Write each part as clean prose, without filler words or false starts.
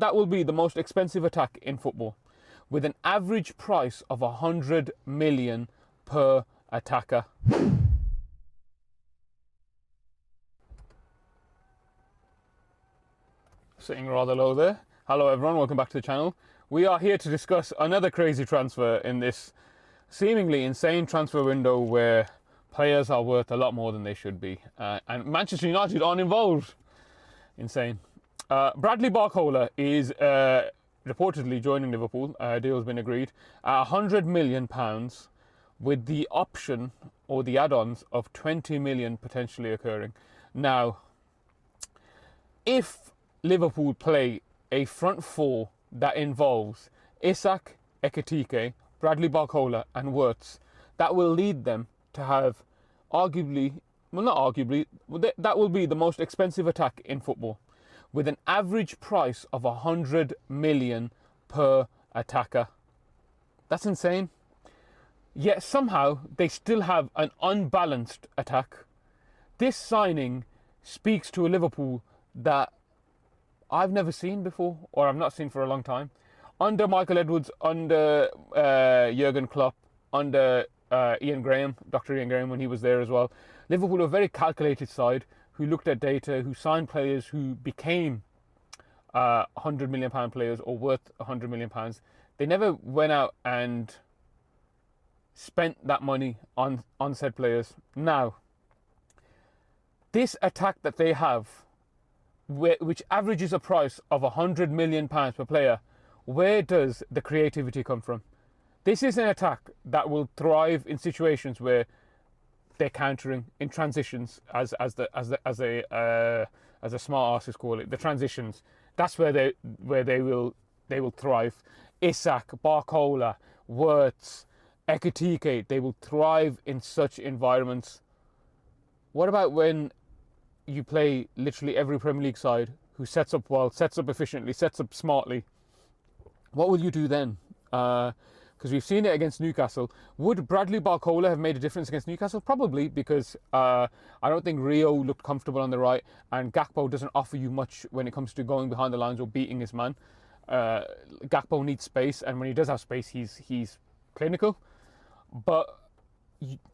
That will be the most expensive attack in football, with an average price of 100 million per attacker. Sitting rather low there. Hello everyone, welcome back to the channel. We are here to discuss another crazy transfer in this seemingly insane transfer window where players are worth a lot more than they should be. And Manchester United aren't involved. Insane. Bradley Barcola is reportedly joining Liverpool. Deal has been agreed. £100 million with the option or the add-ons of 20 million potentially occurring. Now, if Liverpool play a front four that involves Isak, Ekitike, Bradley Barcola and Wirtz, that will lead them to have arguably, well not arguably, that will be the most expensive attack in football, with an average price of 100 million per attacker. That's insane. Yet somehow they still have an unbalanced attack. This signing speaks to a Liverpool that I've never seen before, or I've not seen for a long time. Under Michael Edwards, under Jurgen Klopp, under Ian Graham, Dr. Ian Graham when he was there as well, Liverpool are a very calculated side who looked at data, who signed players who became £100 million players or worth £100 million. They never went out and spent that money on said players. Now, this attack that they have, which averages a price of £100 million per player, where does the creativity come from? This is an attack that will thrive in situations where they're countering in transitions, as a smart artist call it, the transitions. That's where they will thrive. Isak, Barcola, Wirtz, Ekitike, they will thrive in such environments. What about when you play literally every Premier League side who sets up well, sets up efficiently, sets up smartly? What will you do then? Because we've seen it against Newcastle. Would Bradley Barcola have made a difference against Newcastle? Probably, because I don't think Rio looked comfortable on the right, and Gakpo doesn't offer you much when it comes to going behind the lines or beating his man. Gakpo needs space, and when he does have space, he's clinical. But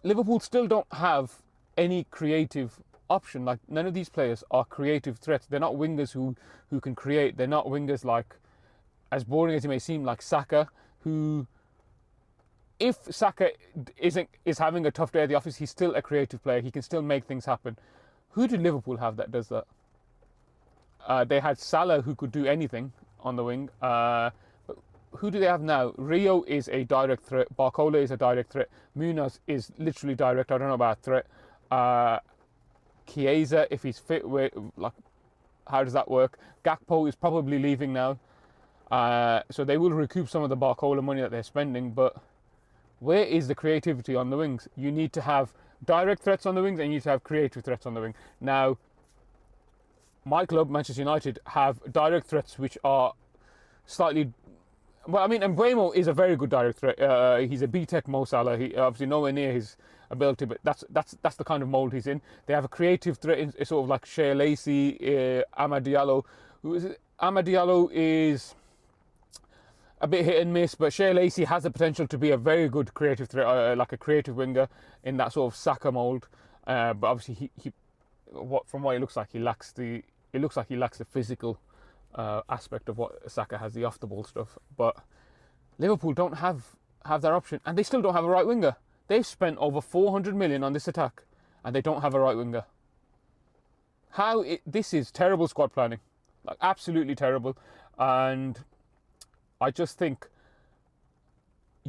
Liverpool still don't have any creative option. Like, none of these players are creative threats. They're not wingers who can create. They're not wingers like, as boring as it may seem, like Saka, who, if Saka is having a tough day at the office, he's still a creative player. He can still make things happen. Who did Liverpool have that does that? They had Salah, who could do anything on the wing. But who do they have now? Rio is a direct threat. Barcola is a direct threat. Munoz is literally direct. I don't know about threat. Chiesa, if he's fit, like, how does that work? Gakpo is probably leaving now. So they will recoup some of the Barcola money that they're spending, but where is the creativity on the wings? You need to have direct threats on the wings and you need to have creative threats on the wing. Now, my club, Manchester United, have direct threats which are slightly... Well, I mean, Mbeumo is a very good direct threat. He's a B-Tech Mo Salah. He obviously nowhere near his ability, but that's the kind of mould he's in. They have a creative threat, it's sort of like Shea Lacey, Amad Diallo. Amad Diallo is a bit hit and miss, but Shea Lacey has the potential to be a very good creative threat, like a creative winger in that sort of Saka mould. But obviously, from what it looks like, he lacks the physical aspect of what Saka has, the off the ball stuff. But Liverpool don't have that option, and they still don't have a right winger. They've spent over 400 million on this attack, and they don't have a right winger. This is terrible squad planning, like absolutely terrible. And I just think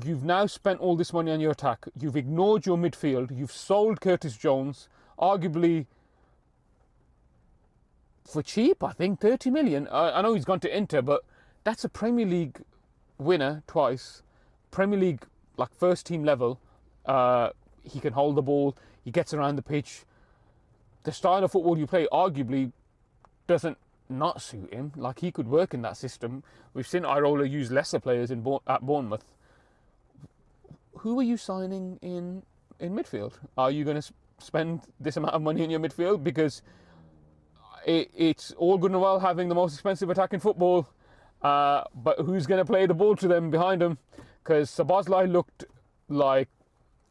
you've now spent all this money on your attack. You've ignored your midfield. You've sold Curtis Jones, arguably for cheap, I think, 30 million. I know he's gone to Inter, but that's a Premier League winner twice. Premier League, like, first team level. He can hold the ball. He gets around the pitch. The style of football you play arguably doesn't not suit him. Like, he could work in that system. We've seen Irola use lesser players at Bournemouth. Who are you signing in midfield? Are you going to spend this amount of money in your midfield? Because it's all good and well having the most expensive attack in football, But who's going to play the ball to them behind him? Because Szoboszlai looked like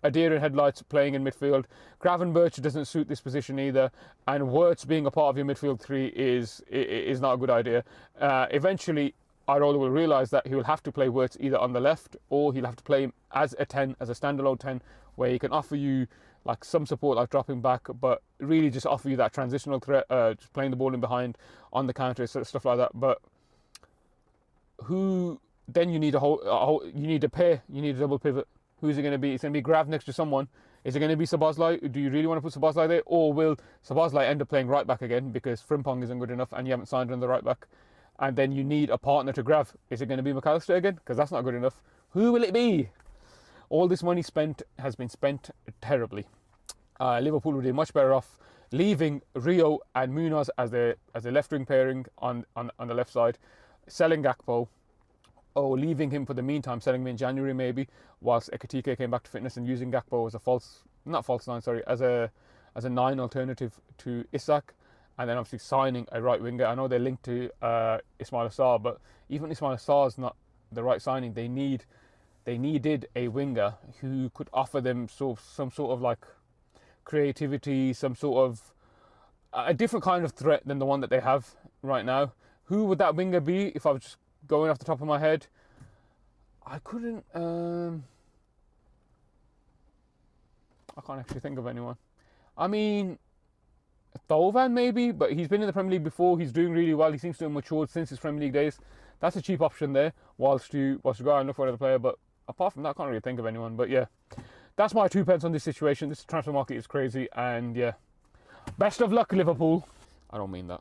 a deer in headlights playing in midfield. Gravenberch doesn't suit this position either, and Wirtz being a part of your midfield three is not a good idea. Eventually, Areola will realise that he will have to play Wirtz either on the left, or he'll have to play him as a 10, as a standalone 10, where he can offer you like some support, like dropping back, but really just offer you that transitional threat, just playing the ball in behind on the counter, stuff like that. But who then you need you need a pair, you need a double pivot. Who's it going to be? It's going to be Grav next to someone. Is it going to be Szoboszlai? Do you really want to put Szoboszlai there? Or will Szoboszlai end up playing right back again because Frimpong isn't good enough and you haven't signed on the right back? And then you need a partner to Grav. Is it going to be McAllister again? Because that's not good enough. Who will it be? All this money spent has been spent terribly. Liverpool would be much better off leaving Rio and Munoz as a left wing pairing on the left side, selling Gakpo, or leaving him for the meantime, selling him in January maybe, whilst Ekitike came back to fitness, and using Gakpo as a 9 alternative to Isak, and then obviously signing a right winger. I know they're linked to Ismail Assar, but even Ismail Assar is not the right signing. They needed a winger who could offer them some sort of like creativity, some sort of a different kind of threat than the one that they have right now. Who would that winger be? If I was just going off the top of my head, I couldn't. I can't actually think of anyone. I mean, Thauvin maybe, but he's been in the Premier League before. He's doing really well. He seems to have matured since his Premier League days. That's a cheap option there, whilst you go out and look for another player. But apart from that, I can't really think of anyone. But yeah, that's my 2 pence on this situation. This transfer market is crazy, and yeah, best of luck, Liverpool. I don't mean that.